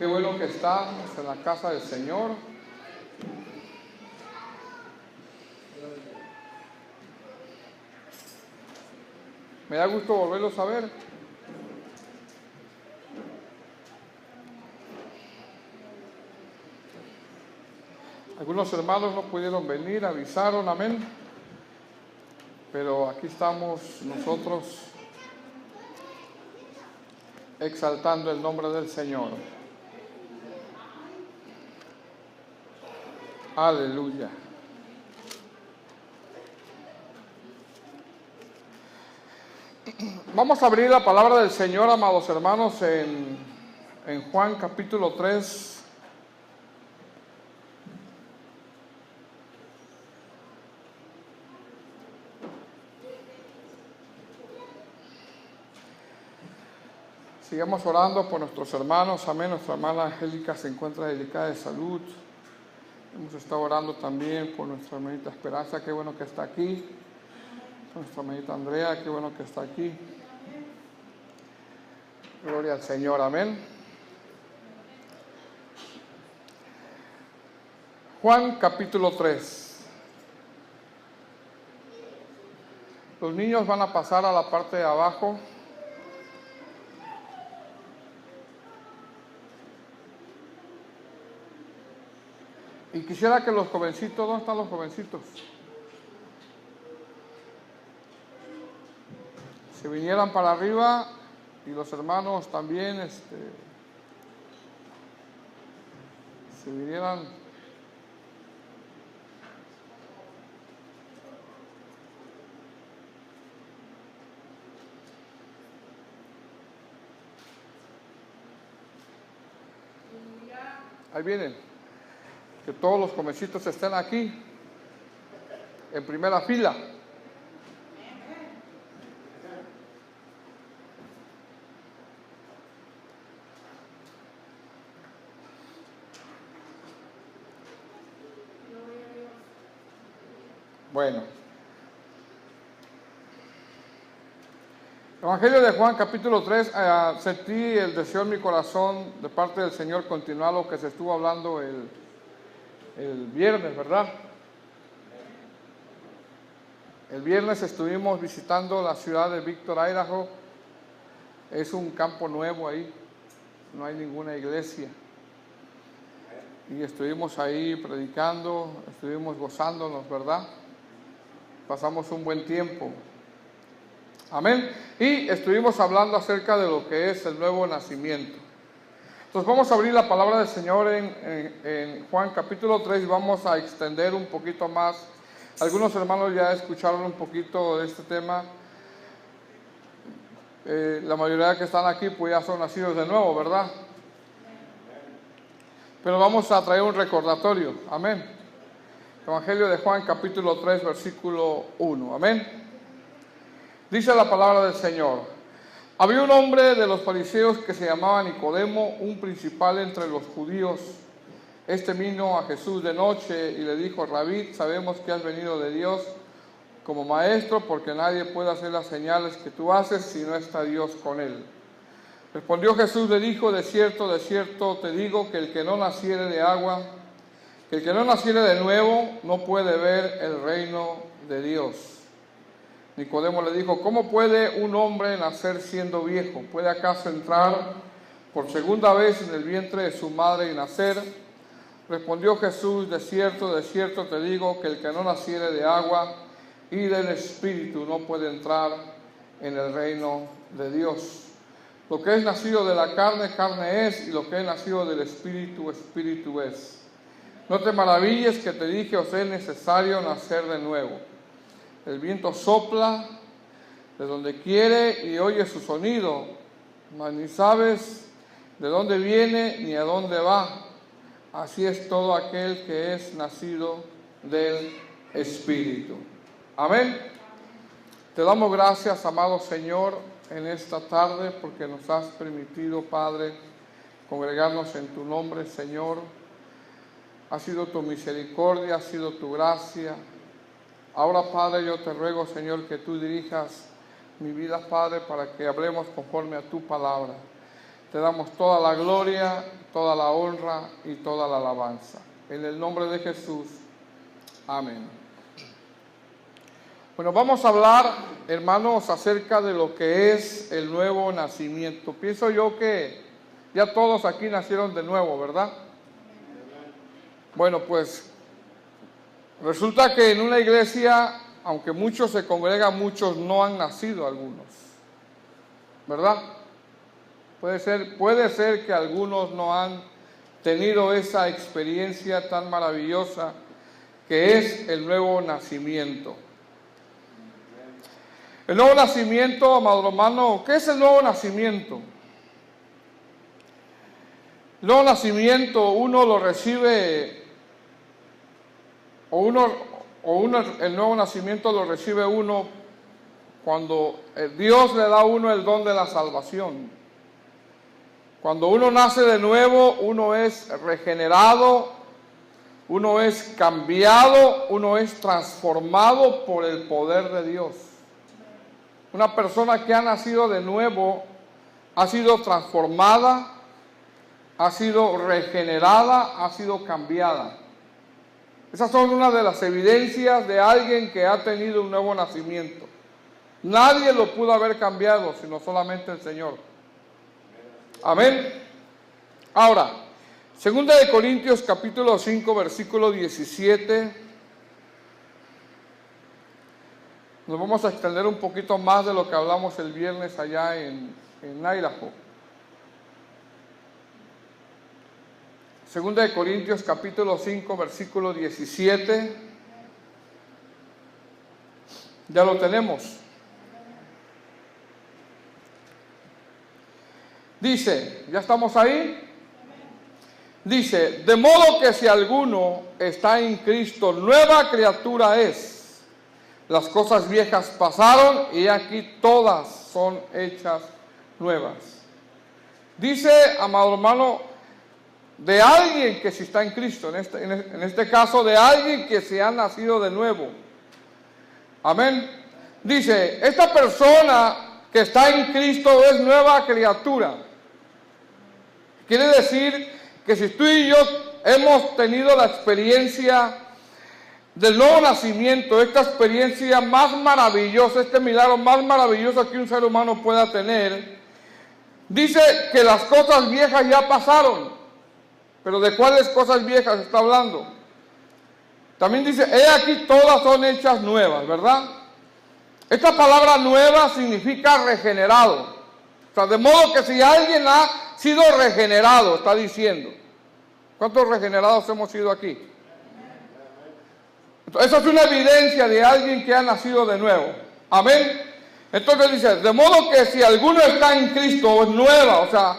Qué bueno que estamos en la casa del Señor. Me da gusto volverlos a ver. Algunos hermanos no pudieron venir, avisaron, amén. Pero aquí estamos nosotros exaltando el nombre del Señor. Aleluya. Vamos a abrir la palabra del Señor, amados hermanos, en Juan capítulo 3. Sigamos orando por nuestros hermanos, amén. Nuestra hermana Angélica se encuentra delicada de salud. Hemos estado orando también por nuestra hermanita Esperanza, qué bueno que está aquí. Por nuestra hermanita Andrea, qué bueno que está aquí. Gloria al Señor, amén. Juan capítulo 3. Los niños van a pasar a la parte de abajo. Y quisiera que los jovencitos, ¿dónde están los jovencitos? Se vinieran para arriba y los hermanos también, se vinieran. Ahí vienen. Que todos los jovencitos estén aquí, en primera fila. Bueno. Evangelio de Juan, capítulo 3. Sentí el deseo en mi corazón de parte del Señor continuar lo que se estuvo hablando el viernes, ¿verdad? El viernes estuvimos visitando la ciudad de Víctor, Idaho. Es un campo nuevo ahí, no hay ninguna iglesia. Y estuvimos ahí predicando, estuvimos gozándonos, ¿verdad? Pasamos un buen tiempo. Amén. Y estuvimos hablando acerca de lo que es el nuevo nacimiento. Entonces vamos a abrir la palabra del Señor en Juan capítulo 3 y vamos a extender un poquito más. Algunos hermanos ya escucharon un poquito de este tema. La mayoría que están aquí pues ya son nacidos de nuevo, ¿verdad? Pero vamos a traer un recordatorio. Amén. Evangelio de Juan capítulo 3 versículo 1. Amén. Dice la palabra del Señor. Había un hombre de los fariseos que se llamaba Nicodemo, un principal entre los judíos. Este vino a Jesús de noche y le dijo: Rabí, sabemos que has venido de Dios como maestro, porque nadie puede hacer las señales que tú haces si no está Dios con él. Respondió Jesús, le dijo: de cierto te digo que el que no naciere de agua, que el que no naciere de nuevo, no puede ver el reino de Dios. Nicodemo le dijo: ¿cómo puede un hombre nacer siendo viejo? ¿Puede acaso entrar por segunda vez en el vientre de su madre y nacer? Respondió Jesús: de cierto te digo que el que no naciere de agua y del Espíritu no puede entrar en el reino de Dios. Lo que es nacido de la carne, carne es, y lo que es nacido del Espíritu, Espíritu es. No te maravilles que te dije: os es necesario nacer de nuevo. El viento sopla de donde quiere y oye su sonido, mas ni sabes de dónde viene ni a dónde va. Así es todo aquel que es nacido del Espíritu. Amén. Te damos gracias, amado Señor, en esta tarde, porque nos has permitido, Padre, congregarnos en tu nombre, Señor. Ha sido tu misericordia, ha sido tu gracia. Ahora, Padre, yo te ruego, Señor, que tú dirijas mi vida, Padre, para que hablemos conforme a tu palabra. te damos toda la gloria, toda la honra y toda la alabanza. En el nombre de Jesús. Amén. Bueno, vamos a hablar, hermanos, acerca de lo que es el nuevo nacimiento. Pienso yo que ya todos aquí nacieron de nuevo, ¿verdad? Bueno, pues resulta que en una iglesia, aunque muchos se congregan, muchos no han nacido algunos, ¿verdad? Puede ser que algunos no han tenido esa experiencia tan maravillosa que es el nuevo nacimiento. El nuevo nacimiento, amado hermano, ¿qué es el nuevo nacimiento? El nuevo nacimiento uno lo recibe, el nuevo nacimiento lo recibe uno cuando Dios le da a uno el don de la salvación. Cuando uno nace de nuevo, uno es regenerado, uno es cambiado, uno es transformado por el poder de Dios. Una persona que ha nacido de nuevo ha sido transformada, ha sido regenerada, ha sido cambiada. Esas son una de las evidencias de alguien que ha tenido un nuevo nacimiento. Nadie lo pudo haber cambiado, sino solamente el Señor. Amén. Ahora, 2 de Corintios capítulo 5, versículo 17. Nos vamos a extender un poquito más de lo que hablamos el viernes allá en Idaho. 2 de Corintios capítulo 5, versículo 17. Ya lo tenemos. Dice, ¿ya estamos ahí? Dice, de modo que si alguno está en Cristo, nueva criatura es. Las cosas viejas pasaron y aquí todas son hechas nuevas. Dice, amado hermano, de alguien que si está en Cristo, en este caso de alguien que se ha nacido de nuevo. Amén. Dice, esta persona que está en Cristo es nueva criatura. Quiere decir que si tú y yo hemos tenido la experiencia del nuevo nacimiento, esta experiencia más maravillosa, este milagro más maravilloso que un ser humano pueda tener, dice que las cosas viejas ya pasaron. Pero ¿de cuáles cosas viejas está hablando? También dice, he aquí todas son hechas nuevas, ¿verdad? Esta palabra nueva significa regenerado. O sea, de modo que si alguien ha sido regenerado, está diciendo. ¿Cuántos regenerados hemos sido aquí? Entonces, esa es una evidencia de alguien que ha nacido de nuevo. Amén. Entonces dice, de modo que si alguno está en Cristo, es nueva. O sea,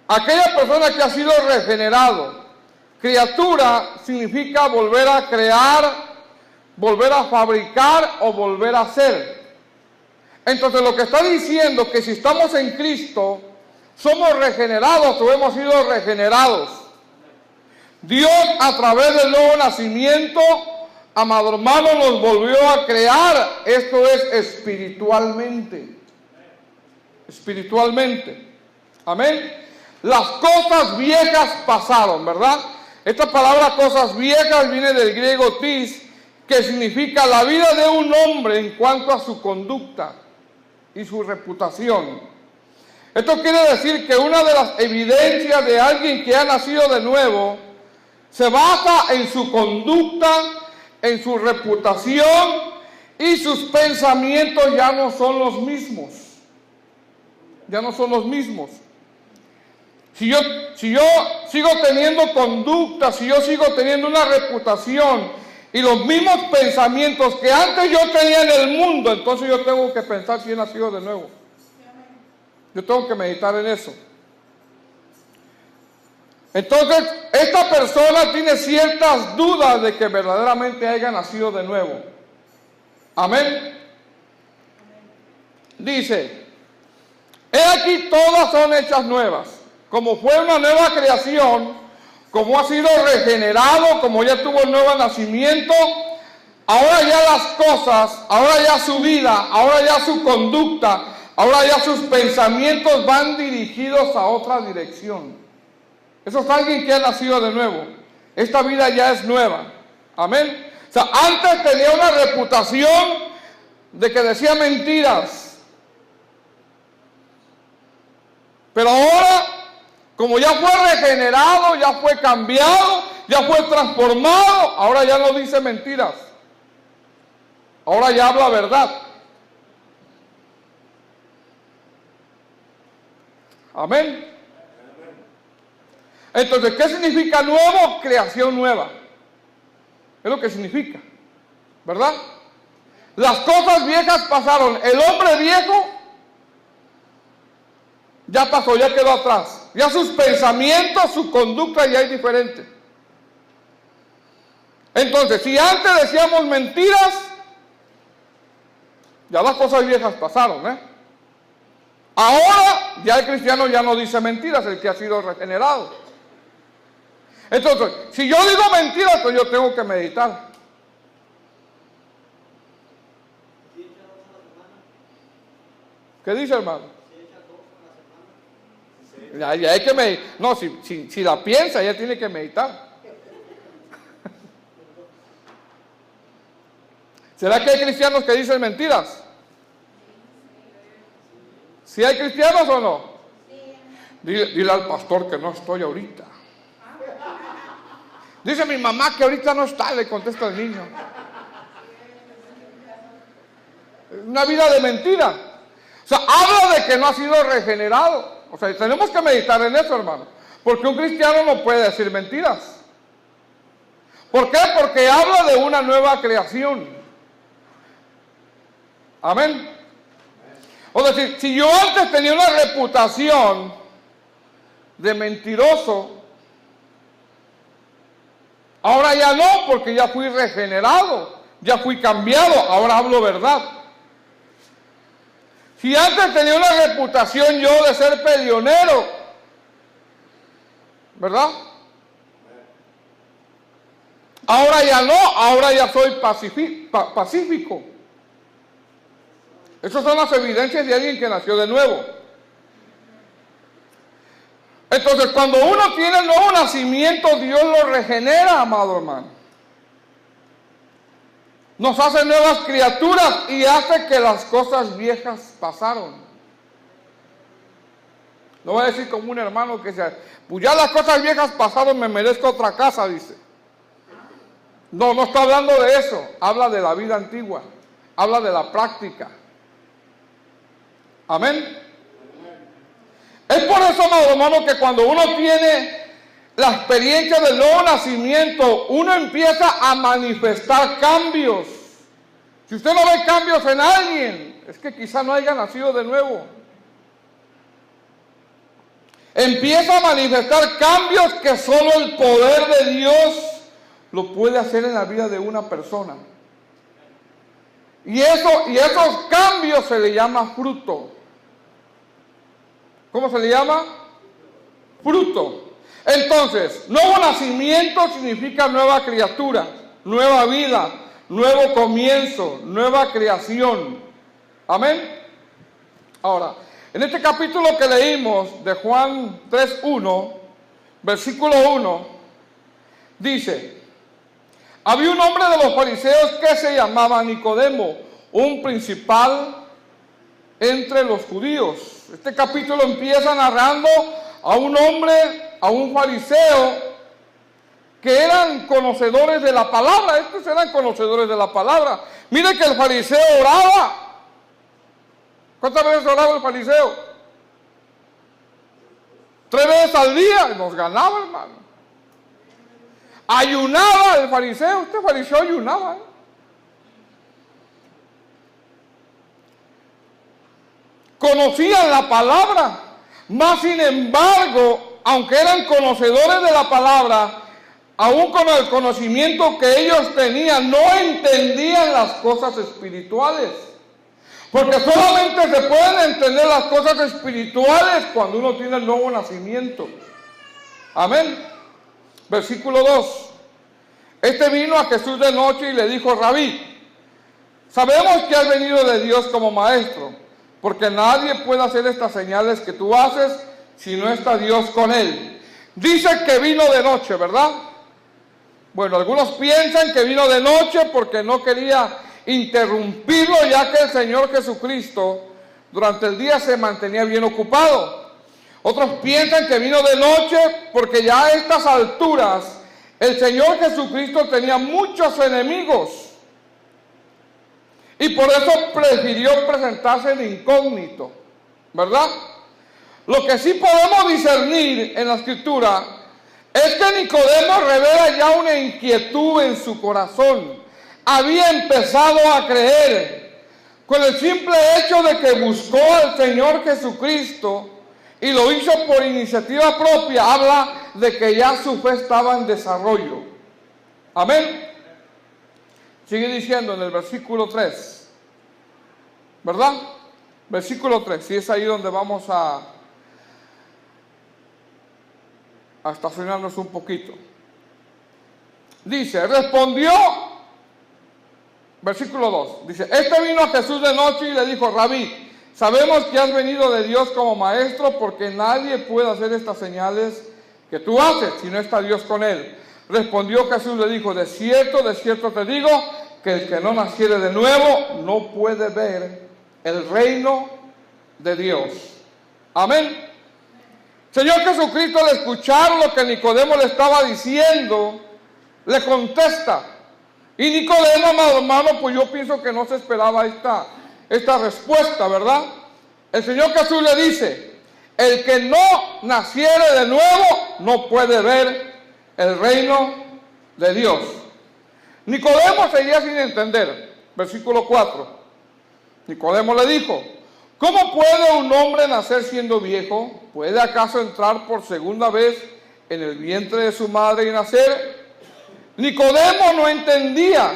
aquella persona que ha sido regenerado. Criatura significa volver a crear, volver a fabricar o volver a ser. Entonces lo que está diciendo que si estamos en Cristo, somos regenerados o hemos sido regenerados. Dios a través del nuevo nacimiento, amado hermano, nos volvió a crear. Esto es espiritualmente. Espiritualmente. Amén. Las cosas viejas pasaron, ¿verdad? Esta palabra cosas viejas viene del griego tis, que significa la vida de un hombre en cuanto a su conducta y su reputación. Esto quiere decir que una de las evidencias de alguien que ha nacido de nuevo se basa en su conducta, en su reputación, y sus pensamientos ya no son los mismos. Ya no son los mismos. Si yo sigo teniendo conducta, si yo sigo teniendo una reputación y los mismos pensamientos que antes yo tenía en el mundo, entonces yo tengo que pensar si he nacido de nuevo. Yo tengo que meditar en eso. Entonces, esta persona tiene ciertas dudas de que verdaderamente haya nacido de nuevo. Amén. Dice, he aquí todas son hechas nuevas. Como fue una nueva creación, como ha sido regenerado, como ya tuvo un nuevo nacimiento, ahora ya las cosas, ahora ya su vida, ahora ya su conducta, Ahora ya sus pensamientos van dirigidos a otra dirección. Eso es alguien que ha nacido de nuevo. Esta vida ya es nueva. Amén. O sea, antes tenía una reputación de que decía mentiras. Pero ahora, como ya fue regenerado, ya fue cambiado, ya fue transformado, ahora ya no dice mentiras. Ahora ya habla verdad. Amén. Entonces, ¿qué significa nuevo? Creación nueva. Es lo que significa, ¿verdad? Las cosas viejas pasaron. El hombre viejo ya pasó, ya quedó atrás. Ya sus pensamientos, su conducta ya es diferente. Entonces, si antes decíamos mentiras, ya las cosas viejas pasaron, ¿eh? Ahora ya el cristiano ya no dice mentiras, el que ha sido regenerado. Entonces, si yo digo mentiras, pues yo tengo que meditar. ¿Qué dice, hermano? Ya hay que meditar. No, si la piensa, ya tiene que meditar. ¿Será que hay cristianos que dicen mentiras? ¿Sí hay cristianos o no? Dile al pastor que no estoy ahorita. Dice mi mamá que ahorita no está, le contesta el niño. Una vida de mentira. O sea, habla de que no ha sido regenerado. O sea, tenemos que meditar en eso, hermano. Porque un cristiano no puede decir mentiras. ¿Por qué? Porque habla de una nueva creación. Amén. O decir, si yo antes tenía una reputación de mentiroso, ahora ya no, porque ya fui regenerado, ya fui cambiado, ahora hablo verdad. Si antes tenía una reputación yo de ser peleonero, ¿verdad? Ahora ya no, ahora ya soy pacífico. Esas son las evidencias de alguien que nació de nuevo. Entonces, cuando uno tiene el nuevo nacimiento, Dios lo regenera, amado hermano. Nos hace nuevas criaturas y hace que las cosas viejas pasaron. No voy a decir como un hermano que dice, pues ya las cosas viejas pasaron, me merezco otra casa, dice. No, no está hablando de eso. Habla de la vida antigua. Habla de la práctica. Amén. Es por eso, amado hermano, que cuando uno tiene la experiencia del nuevo nacimiento, uno empieza a manifestar cambios. Si usted no ve cambios en alguien, es que quizá no haya nacido de nuevo. Empieza a manifestar cambios que solo el poder de Dios lo puede hacer en la vida de una persona. Y esos cambios se le llama fruto. ¿Cómo se le llama? Fruto. Entonces, nuevo nacimiento significa nueva criatura, nueva vida, nuevo comienzo, nueva creación. Amén. Ahora, en este capítulo que leímos de Juan 3:1, versículo 1, dice: había un hombre de los fariseos que se llamaba Nicodemo, un principal entre los judíos. Este capítulo empieza narrando a un hombre, a un fariseo, que eran conocedores de la palabra. Estos eran conocedores de la palabra. Mire que el fariseo oraba. ¿Cuántas veces oraba el fariseo? 3 veces al día. Nos ganaba, hermano. Ayunaba el fariseo. Este fariseo ayunaba, Conocían la palabra, mas sin embargo, aunque eran conocedores de la palabra, aún con el conocimiento que ellos tenían, no entendían las cosas espirituales. Porque solamente se pueden entender las cosas espirituales cuando uno tiene el nuevo nacimiento. Amén. Versículo 2. Este vino a Jesús de noche y le dijo: Rabí, sabemos que has venido de Dios como maestro, porque nadie puede hacer estas señales que tú haces si no está Dios con él. Dice que vino de noche, ¿verdad? Bueno, algunos piensan que vino de noche porque no quería interrumpirlo, ya que el Señor Jesucristo durante el día se mantenía bien ocupado. Otros piensan que vino de noche porque ya a estas alturas el Señor Jesucristo tenía muchos enemigos y por eso prefirió presentarse en incógnito, ¿verdad? Lo que sí podemos discernir en la Escritura es que Nicodemo revela ya una inquietud en su corazón. Había empezado a creer con el simple hecho de que buscó al Señor Jesucristo y lo hizo por iniciativa propia. Habla de que ya su fe estaba en desarrollo. Amén. Sigue diciendo en el versículo 3, ¿verdad? Versículo 3, si es ahí donde vamos a estacionarnos un poquito. Dice, respondió, versículo 2, dice, este vino a Jesús de noche y le dijo, Rabí, sabemos que has venido de Dios como maestro, porque nadie puede hacer estas señales que tú haces si no está Dios con él. Respondió Jesús, le dijo, de cierto te digo, que el que no naciere de nuevo no puede ver el reino de Dios. Amén. Señor Jesucristo, al escuchar lo que Nicodemo le estaba diciendo, le contesta. Y Nicodemo, amado hermano, pues yo pienso que no se esperaba esta respuesta, ¿verdad? El Señor Jesús le dice, el que no naciere de nuevo no puede ver el reino de Dios. Nicodemo seguía sin entender. Versículo 4. Nicodemo le dijo, ¿cómo puede un hombre nacer siendo viejo? ¿Puede acaso entrar por segunda vez en el vientre de su madre y nacer? Nicodemo no entendía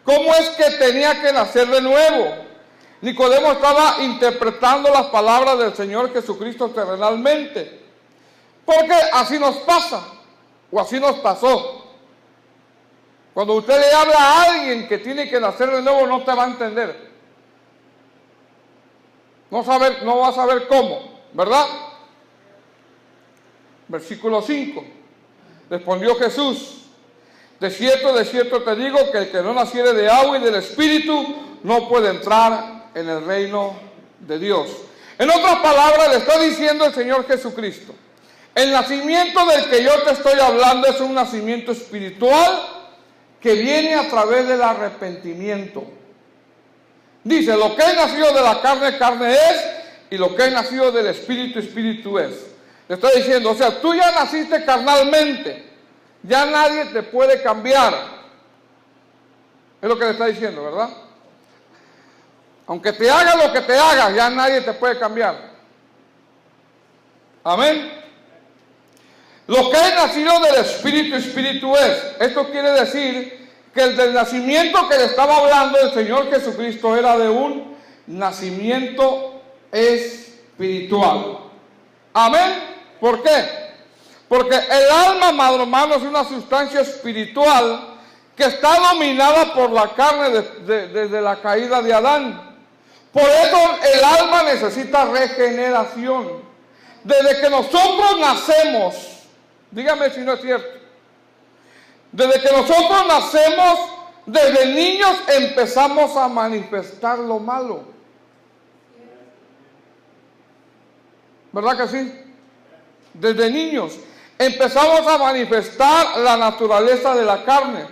cómo es que tenía que nacer de nuevo. Nicodemo estaba interpretando las palabras del Señor Jesucristo terrenalmente, porque así nos pasa, o así nos pasó. Cuando usted le habla a alguien que tiene que nacer de nuevo, no te va a entender. No va a saber cómo, ¿verdad? Versículo 5. Respondió Jesús, de cierto te digo que el que no naciere de agua y del Espíritu no puede entrar en el reino de Dios. En otras palabras, le está diciendo el Señor Jesucristo, el nacimiento del que yo te estoy hablando es un nacimiento espiritual que viene a través del arrepentimiento. Dice, lo que es nacido de la carne, carne es, y lo que es nacido del Espíritu, Espíritu es. Le está diciendo, o sea, tú ya naciste carnalmente, ya nadie te puede cambiar. Es lo que le está diciendo, ¿verdad? Aunque te haga lo que te haga, ya nadie te puede cambiar. Amén. Lo que es nacido del Espíritu, Espíritu es. Esto quiere decir que el del nacimiento que le estaba hablando el Señor Jesucristo era de un nacimiento espiritual. Amén. ¿Por qué? Porque el alma, amado hermano, es una sustancia espiritual que está dominada por la carne desde la caída de Adán. Por eso el alma necesita regeneración. Desde que nosotros nacemos, dígame si no es cierto, desde que nosotros nacemos, desde niños empezamos a manifestar lo malo. ¿Verdad que sí? Desde niños empezamos a manifestar la naturaleza de la carne.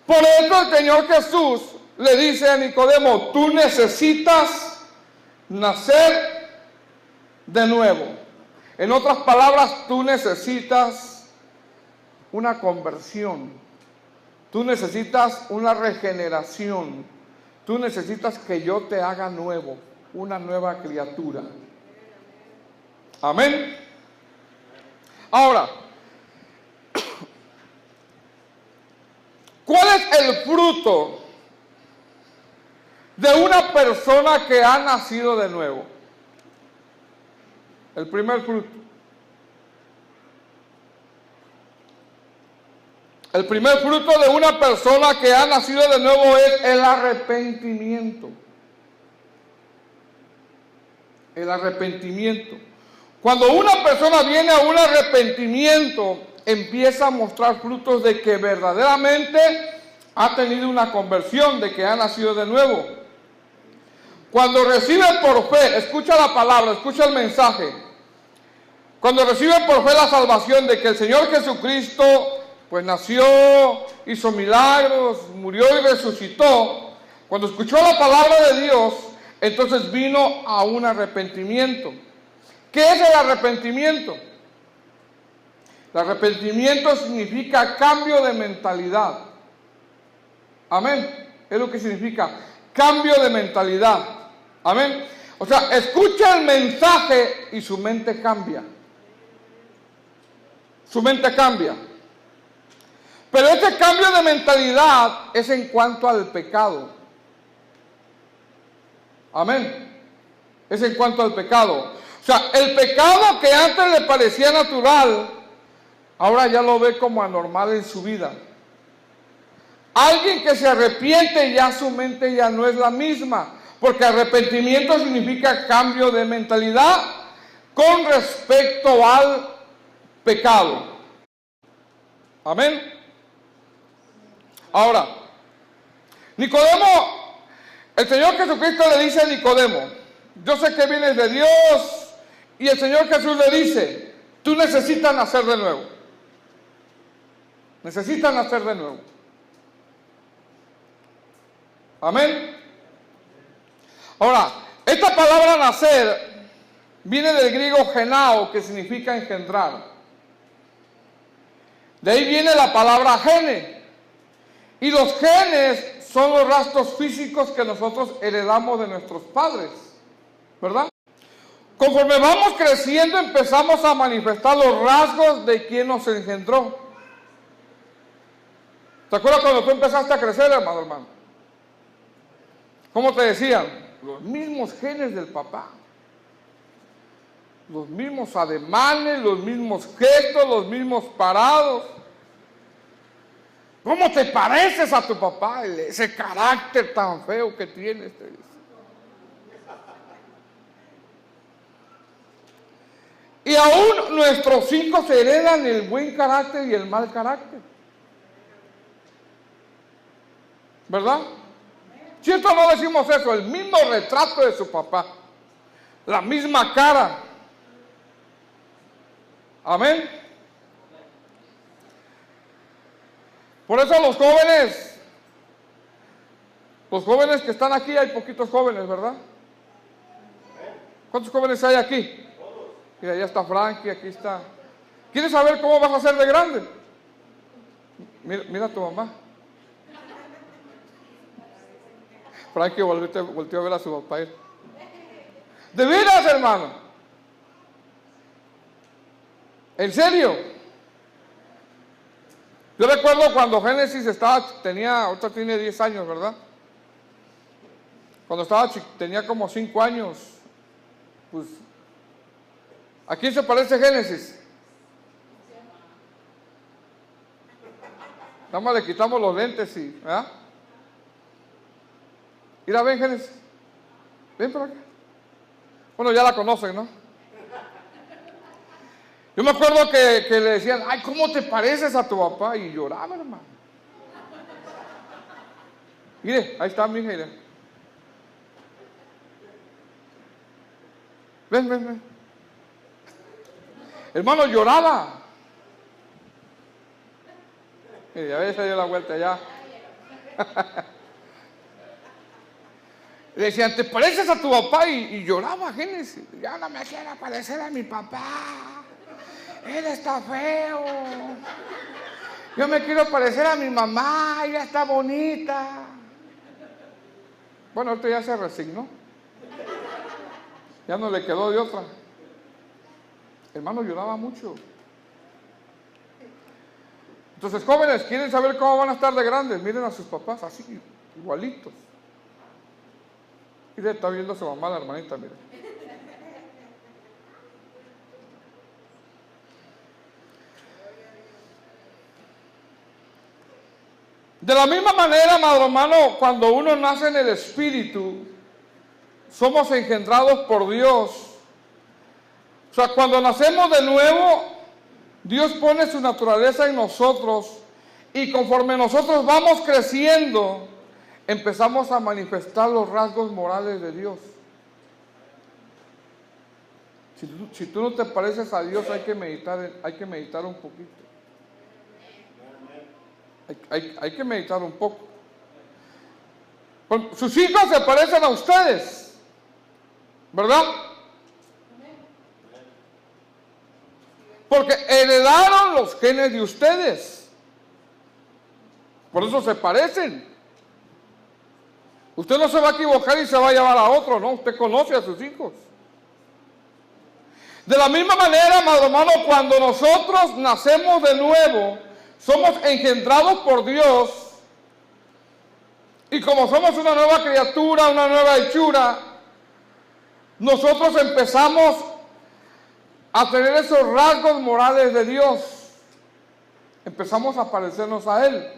Por eso el Señor Jesús le dice a Nicodemo, tú necesitas nacer de nuevo. En otras palabras, tú necesitas una conversión. Tú necesitas una regeneración. Tú necesitas que yo te haga nuevo, una nueva criatura. Amén. Ahora, ¿cuál es el fruto de una persona que ha nacido de nuevo? El primer fruto. El primer fruto de una persona que ha nacido de nuevo es el arrepentimiento. el arrepentimiento. Cuando una persona viene a un arrepentimiento, empieza a mostrar frutos de que verdaderamente ha tenido una conversión, de que ha nacido de nuevo. Cuando recibe por fe, escucha la palabra, escucha el mensaje. Cuando recibe por fe la salvación de que el Señor Jesucristo pues nació, hizo milagros, murió y resucitó, cuando escuchó la palabra de Dios, entonces vino a un arrepentimiento. ¿Qué es el arrepentimiento? El arrepentimiento significa cambio de mentalidad. Amén. Es lo que significa cambio de mentalidad. Amén. O sea, escucha el mensaje y su mente cambia. Su mente cambia. Pero este cambio de mentalidad es en cuanto al pecado. Amén. Es en cuanto al pecado. O sea, el pecado que antes le parecía natural, ahora ya lo ve como anormal en su vida. Alguien que se arrepiente, ya su mente ya no es la misma. Porque arrepentimiento significa cambio de mentalidad con respecto al pecado. Amén. Ahora, Nicodemo, el Señor Jesucristo le dice a Nicodemo, yo sé que vienes de Dios, y el Señor Jesús le dice, tú necesitas nacer de nuevo. Necesitas nacer de nuevo. Amén. Ahora, esta palabra nacer viene del griego genao, que significa engendrar. De ahí viene la palabra gene. Y los genes son los rastros físicos que nosotros heredamos de nuestros padres, ¿verdad? Conforme vamos creciendo, empezamos a manifestar los rasgos de quien nos engendró. ¿Te acuerdas cuando tú empezaste a crecer, hermano? ¿Cómo te decían? Los mismos genes del papá. Los mismos ademanes, los mismos gestos, los mismos parados. ¿Cómo te pareces a tu papá? Ese carácter tan feo que tienes. Y aún nuestros hijos heredan el buen carácter y el mal carácter. ¿Verdad? ¿Cierto no decimos eso? El mismo retrato de su papá. La misma cara. Amén. Por eso los jóvenes que están aquí, hay poquitos jóvenes, ¿verdad? ¿Cuántos jóvenes hay aquí? Mira, allá está Frankie, aquí está. ¿Quieres saber cómo vas a ser de grande? Mira a tu mamá. Frankie volteó a ver a su papá. ¿De veras, hermano? ¿En serio? Yo recuerdo cuando Génesis ahorita tiene 10 años, ¿verdad? Cuando tenía como 5 años, pues, ¿a quién se parece Génesis? Nada más le quitamos los lentes y, ¿verdad? Mira, ven, Génesis. Ven por acá. Bueno, ya la conocen, ¿no? Yo me acuerdo que le decían, ay, ¿cómo te pareces a tu papá? Y lloraba, hermano. Mire, ahí está mi hija. Mire. Ven. Hermano, lloraba. Mire, a ver, se dio la vuelta ya. Le decían, ¿te pareces a tu papá? Y lloraba Génesis. Ya no me quiero parecer a mi papá. Él está feo. Yo me quiero parecer a mi mamá. Ella está bonita. Bueno, ahorita ya se resignó. Ya no le quedó de otra. Hermano, lloraba mucho. Entonces, jóvenes, ¿quieren saber cómo van a estar de grandes? Miren a sus papás, así, igualitos. Mire, está viendo a su mamá, la hermanita, mire. De la misma manera, amado hermano, cuando uno nace en el Espíritu, somos engendrados por Dios O sea, cuando nacemos de nuevo, Dios pone su naturaleza en nosotros y conforme nosotros vamos creciendo, empezamos a manifestar los rasgos morales de Dios. Si tú no te pareces a Dios, hay que meditar un poquito. Hay que meditar un poco. Sus hijos se parecen a ustedes, ¿verdad? Porque heredaron los genes de ustedes. Por eso se parecen. Usted no se va a equivocar y se va a llevar a otro, ¿no? Usted conoce a sus hijos. De la misma manera, amado hermano, cuando nosotros nacemos de nuevo, somos engendrados por Dios, y como somos una nueva criatura, una nueva hechura, nosotros empezamos a tener esos rasgos morales de Dios. Empezamos a parecernos a Él.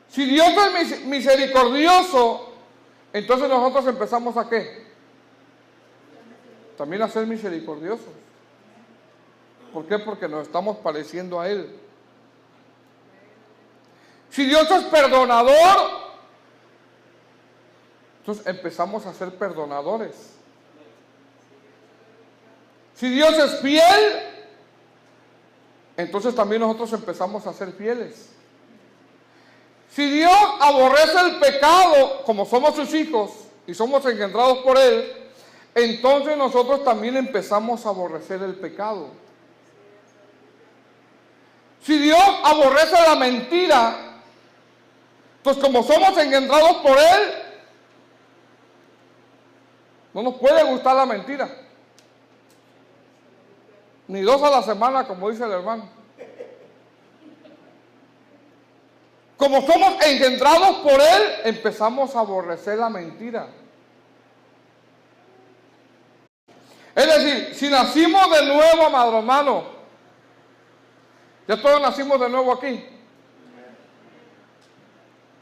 Si Dios es misericordioso, entonces nosotros empezamos ¿a qué? También a ser misericordiosos. ¿Por qué? Porque nos estamos pareciendo a Él. Si Dios es perdonador, entonces empezamos a ser perdonadores. Si Dios es fiel, entonces también nosotros empezamos a ser fieles. Si Dios aborrece el pecado, como somos sus hijos y somos engendrados por Él, entonces nosotros también empezamos a aborrecer el pecado. Si Dios aborrece la mentira, pues como somos engendrados por Él, no nos puede gustar la mentira. Ni 2 a la semana, como dice el hermano. Como somos engendrados por Él, empezamos a aborrecer la mentira. Es decir, si nacimos de nuevo, amado hermano, ya todos nacimos de nuevo aquí.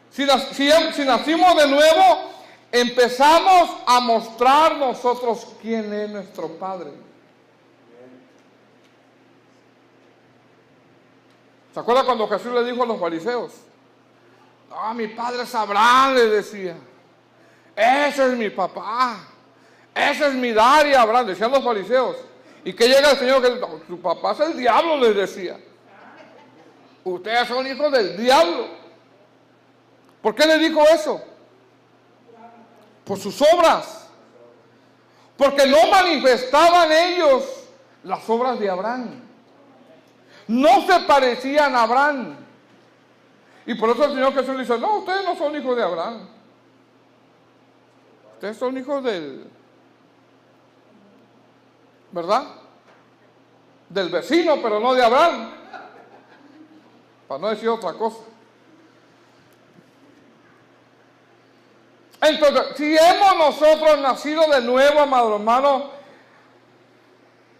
Si nacimos de nuevo, empezamos a mostrar nosotros quién es nuestro Padre. ¿Se acuerda cuando Jesús le dijo a los fariseos? Ah, mi padre es Abraham, le decía. Ese es mi papá. Ese es mi daddy, Abraham, decían los fariseos. Y que llega el Señor, que su papá es el diablo, les decía. Ustedes son hijos del diablo. ¿Por qué le dijo eso? Por sus obras. Porque no manifestaban ellos las obras de Abraham. No se parecían a Abraham. Y por eso el Señor Jesús le dice, no, ustedes no son hijos de Abraham. Ustedes son hijos del, ¿verdad? Del vecino, pero no de Abraham. Para no decir otra cosa. Entonces, si hemos nosotros nacido de nuevo, amado hermano,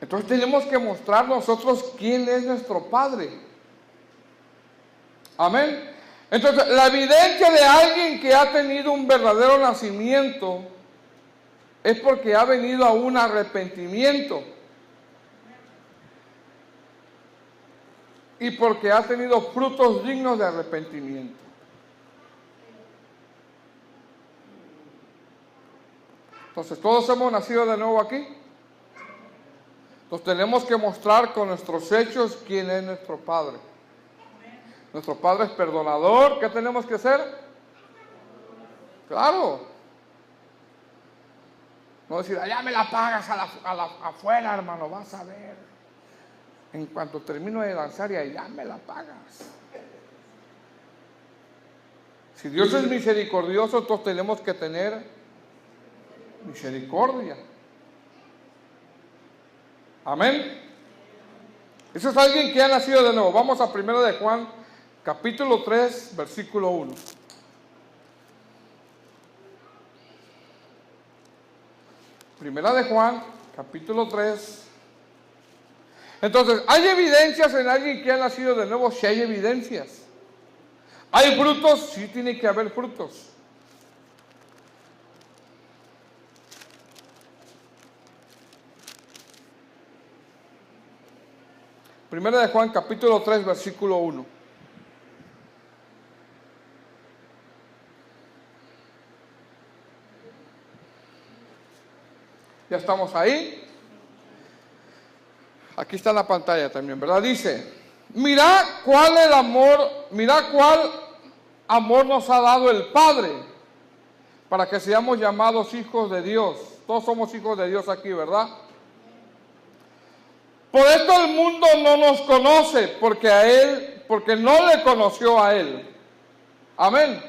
entonces tenemos que mostrar nosotros quién es nuestro Padre. Amén. Entonces, la evidencia de alguien que ha tenido un verdadero nacimiento es porque ha venido a un arrepentimiento. Y porque ha tenido frutos dignos de arrepentimiento. Entonces, todos hemos nacido de nuevo aquí. Entonces, tenemos que mostrar con nuestros hechos quién es nuestro Padre. Nuestro Padre es perdonador. ¿Qué tenemos que hacer? Claro. No decir, allá me la pagas afuera, hermano, vas a ver. En cuanto termino de danzar y allá me la pagas. Si Dios es misericordioso, entonces tenemos que tener misericordia. Amén. Ese es alguien que ha nacido de nuevo. Vamos a 1 de Juan, capítulo 3, versículo 1. Primera de Juan, capítulo 3. Entonces, ¿hay evidencias en alguien que ha nacido de nuevo? Sí hay evidencias. ¿Hay frutos? Sí tiene que haber frutos. Primera de Juan, capítulo 3, versículo 1. Ya estamos ahí. Aquí está en la pantalla también, ¿verdad? Dice, mirad cuál amor nos ha dado el Padre para que seamos llamados hijos de Dios. Todos somos hijos de Dios aquí, ¿verdad? Por esto el mundo no nos conoce, porque no le conoció a Él. Amén.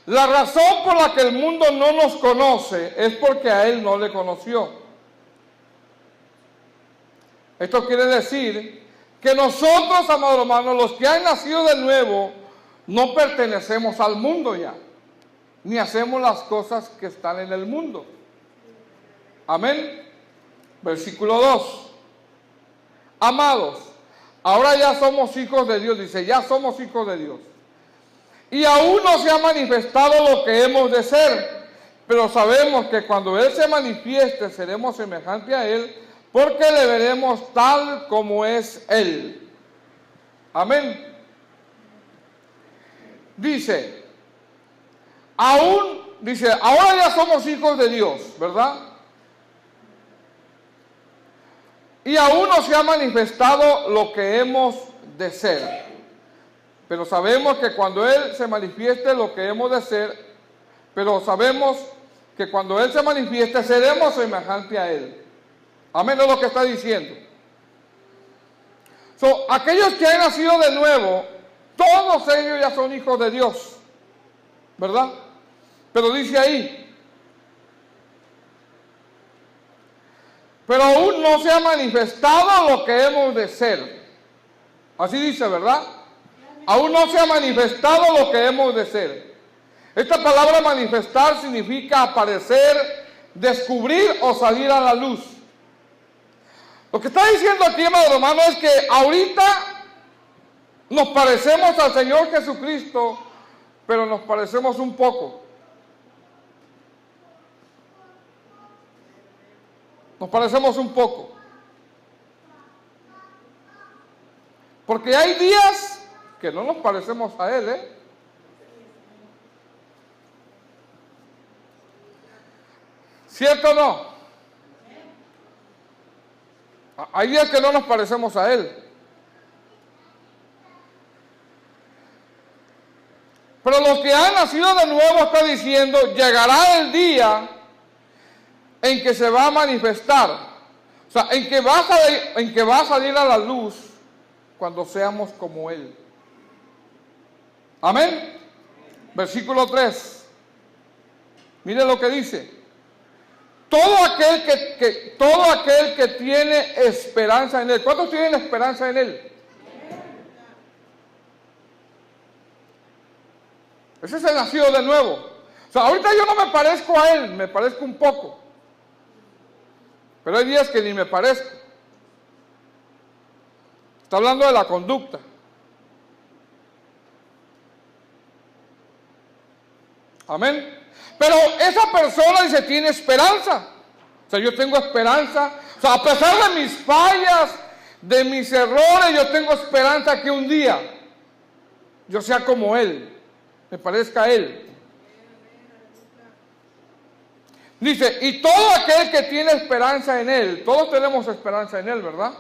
La razón por la que el mundo no nos conoce es porque a Él no le conoció. Esto quiere decir que nosotros, amados hermanos, los que han nacido de nuevo, no pertenecemos al mundo ya, ni hacemos las cosas que están en el mundo. Amén. Versículo 2. Amados, ahora ya somos hijos de Dios, dice, ya somos hijos de Dios. Y aún no se ha manifestado lo que hemos de ser, pero sabemos que cuando Él se manifieste seremos semejantes a Él, porque le veremos tal como es Él. Amén. Dice, ahora ya somos hijos de Dios, ¿verdad? Y aún no se ha manifestado lo que hemos de ser. Pero sabemos que cuando Él se manifieste lo que hemos de ser, seremos semejantes a Él. Amén, es lo que está diciendo. Aquellos que han nacido de nuevo, todos ellos ya son hijos de Dios, ¿verdad? Pero dice ahí, pero aún no se ha manifestado lo que hemos de ser. Así dice, ¿verdad? Aún no se ha manifestado lo que hemos de ser. Esta palabra manifestar significa aparecer, descubrir o salir a la luz. Lo que está diciendo aquí, hermano, es que ahorita nos parecemos al Señor Jesucristo, pero nos parecemos un poco. Nos parecemos un poco. Porque hay días que no nos parecemos a Él, ¿eh? ¿Cierto o no? Hay días que no nos parecemos a Él. Pero los que han nacido de nuevo, está diciendo, llegará el día en que se va a manifestar. O sea, en que va a salir a la luz cuando seamos como Él. Amén. Versículo 3. Mire lo que dice. Todo aquel que tiene esperanza en Él. ¿Cuántos tienen esperanza en Él? Ese es el nacido de nuevo. O sea, ahorita yo no me parezco a Él, me parezco un poco. Pero hay días que ni me parezco. Está hablando de la conducta. Amén. Pero esa persona dice, tiene esperanza. O sea, yo tengo esperanza. O sea, a pesar de mis fallas, de mis errores, yo tengo esperanza que un día yo sea como Él, me parezca a Él. Dice, y todo aquel que tiene esperanza en Él, todos tenemos esperanza en Él, ¿verdad?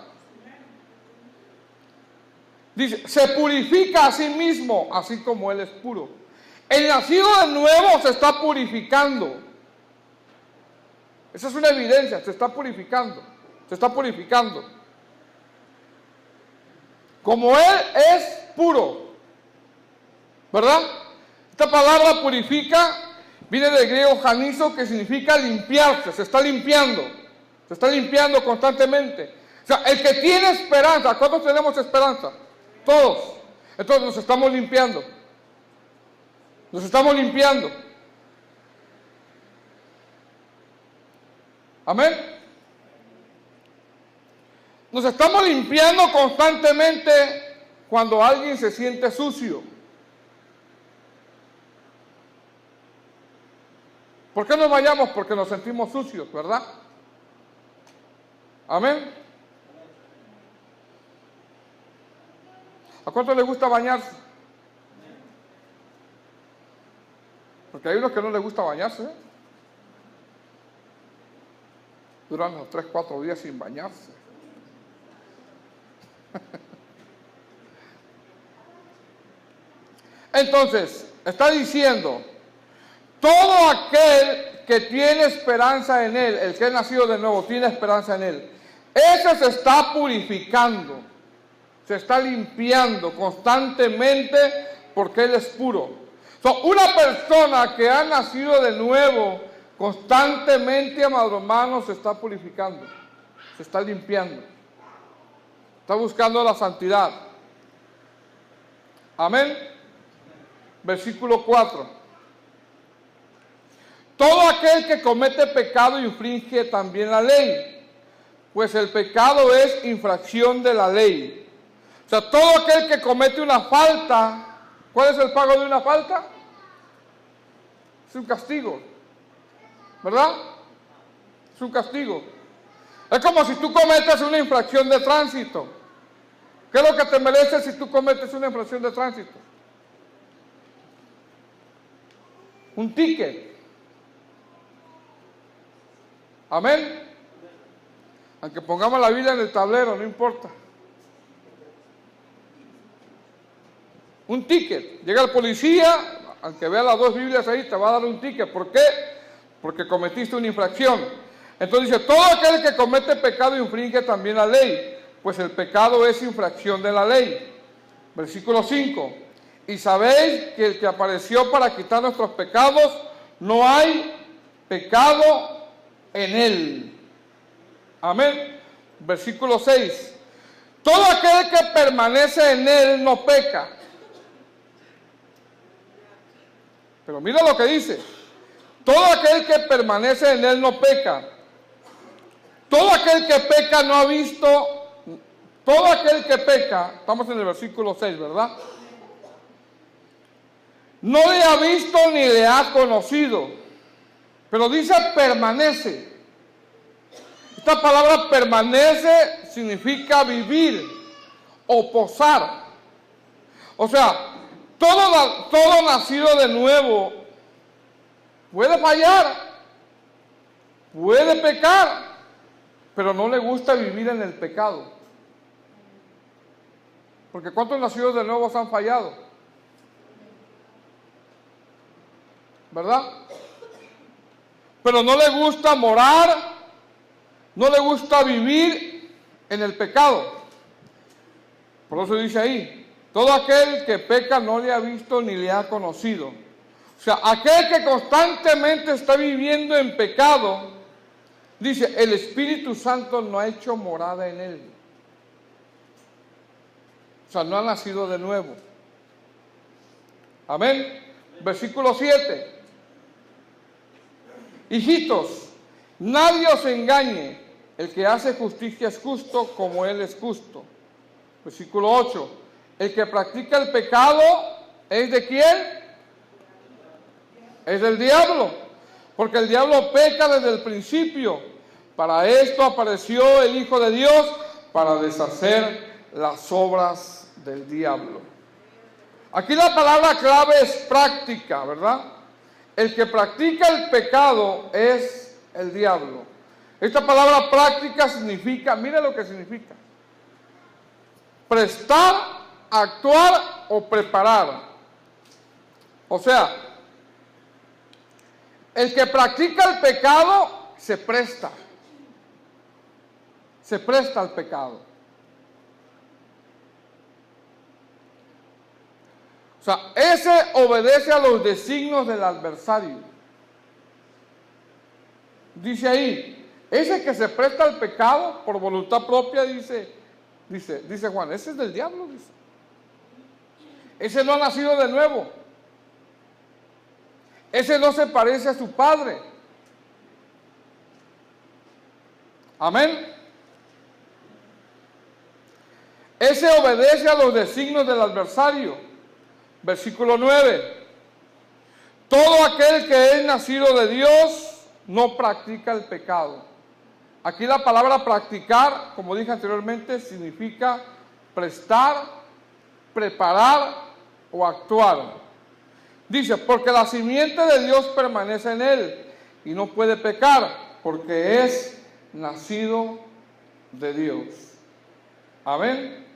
Dice, se purifica a sí mismo, así como Él es puro. El nacido de nuevo se está purificando. Esa es una evidencia, se está purificando. Se está purificando. Como Él es puro. ¿Verdad? Esta palabra purifica viene del griego janizo, que significa limpiarse, se está limpiando constantemente. O sea, el que tiene esperanza, ¿cuántos tenemos esperanza? Todos. Entonces nos estamos limpiando. Nos estamos limpiando. Amén. Nos estamos limpiando constantemente cuando alguien se siente sucio. ¿Por qué nos vayamos? Porque nos sentimos sucios, ¿verdad? Amén. ¿A cuánto les gusta bañarse? Porque hay unos que no les gusta bañarse, ¿eh? Duran los 3, 4 días sin bañarse. Entonces, está diciendo, todo aquel que tiene esperanza en Él, el que es nacido de nuevo, tiene esperanza en Él, ese se está purificando, se está limpiando constantemente porque Él es puro. Una persona que ha nacido de nuevo, constantemente, amados hermanos, se está purificando, se está limpiando, está buscando la santidad. Amén. Versículo 4. Todo aquel que comete pecado infringe también la ley, pues el pecado es infracción de la ley. O sea, todo aquel que comete una falta, ¿cuál es el pago de una falta? Es un castigo, ¿verdad? Es un castigo. Es como si tú cometes una infracción de tránsito. ¿Qué es lo que te mereces si tú cometes una infracción de tránsito? Un ticket. Amén. Aunque pongamos la Biblia en el tablero, no importa. Un ticket. Llega el policía, aunque vea las 2 Biblias ahí, te va a dar un ticket. ¿Por qué? Porque cometiste una infracción. Entonces dice, todo aquel que comete pecado infringe también la ley, pues el pecado es infracción de la ley. Versículo 5. Y sabéis que el que apareció para quitar nuestros pecados, no hay pecado en él. Amén. Versículo 6. Todo aquel que permanece en él no peca. Pero mira lo que dice. Todo aquel que permanece en él no peca. Todo aquel que peca no ha visto. Todo aquel que peca, estamos en el versículo 6, ¿verdad? No le ha visto ni le ha conocido. Pero dice permanece. Esta palabra permanece significa vivir o posar. O sea, todo nacido de nuevo puede fallar, puede pecar, pero no le gusta vivir en el pecado. Porque ¿cuántos nacidos de nuevo han fallado? ¿Verdad? Pero no le gusta morar, no le gusta vivir en el pecado. Por eso dice ahí, todo aquel que peca no le ha visto ni le ha conocido. O sea, aquel que constantemente está viviendo en pecado, dice, el Espíritu Santo no ha hecho morada en él. O sea, no ha nacido de nuevo. Amén. Versículo 7. Hijitos, nadie os engañe, el que hace justicia es justo como él es justo. Versículo 8. El que practica el pecado, ¿es de quién? Es del diablo, porque el diablo peca desde el principio. Para esto apareció el Hijo de Dios, para deshacer las obras del diablo. Aquí la palabra clave es práctica, ¿verdad? El que practica el pecado es el diablo. Esta palabra práctica significa, mira lo que significa: prestar, actuar o preparar. O sea, el que practica el pecado se presta al pecado. O sea, ese obedece a los designios del adversario. Dice ahí, ese que se presta al pecado por voluntad propia, dice Juan, ese es del diablo, dice. Ese no ha nacido de nuevo. Ese no se parece a su padre. Amén. Ese obedece a los designios del adversario. Versículo 9. Todo aquel que es nacido de Dios no practica el pecado. Aquí la palabra practicar, como dije anteriormente, significa prestar preparar o actuar. Dice, porque la simiente de Dios permanece en él y no puede pecar, porque es nacido de Dios. Amén.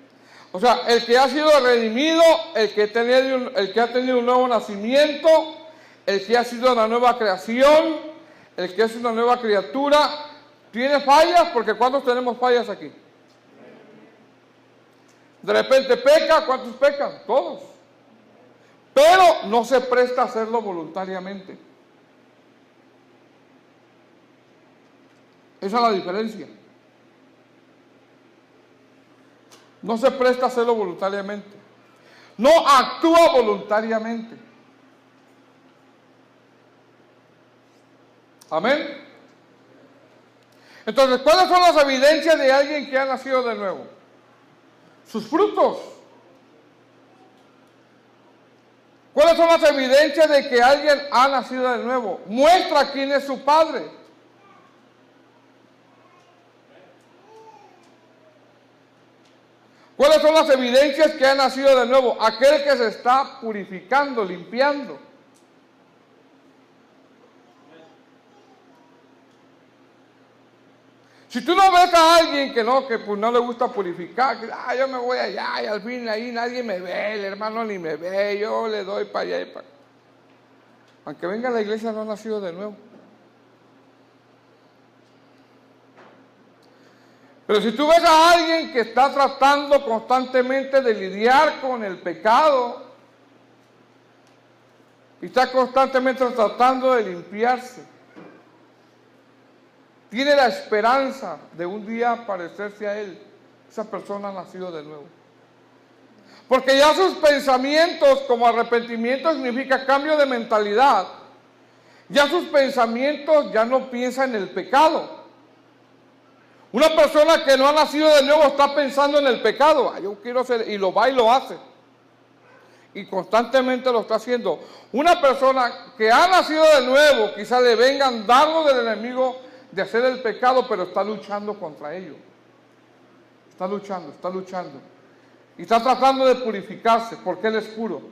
O sea, el que ha sido redimido, el que ha tenido un nuevo nacimiento, el que ha sido una nueva creación, el que es una nueva criatura, tiene fallas, porque ¿cuántos tenemos fallas aquí? De repente peca, ¿cuántos pecan? Todos. Pero no se presta a hacerlo voluntariamente. Esa es la diferencia. No se presta a hacerlo voluntariamente. No actúa voluntariamente. Amén. Entonces, ¿cuáles son las evidencias de alguien que ha nacido de nuevo? Sus frutos. ¿Cuáles son las evidencias de que alguien ha nacido de nuevo? Muestra quién es su padre. ¿Cuáles son las evidencias que ha nacido de nuevo? Aquel que se está purificando, limpiando. Si tú no ves a alguien que pues no le gusta purificar, que yo me voy allá y al fin ahí nadie me ve, el hermano ni me ve, yo le doy para allá y para acá. Aunque venga a la iglesia, no ha nacido de nuevo. Pero si tú ves a alguien que está tratando constantemente de lidiar con el pecado y está constantemente tratando de limpiarse, tiene la esperanza de un día parecerse a él, esa persona ha nacido de nuevo. Porque ya sus pensamientos, como arrepentimiento significa cambio de mentalidad, ya sus pensamientos ya no piensan en el pecado. Una persona que no ha nacido de nuevo está pensando en el pecado. Yo quiero hacer, y lo va y lo hace. Y constantemente lo está haciendo. Una persona que ha nacido de nuevo, quizás le vengan dardos del enemigo de hacer el pecado, pero está luchando contra ello. Está luchando. Y está tratando de purificarse, porque él es puro.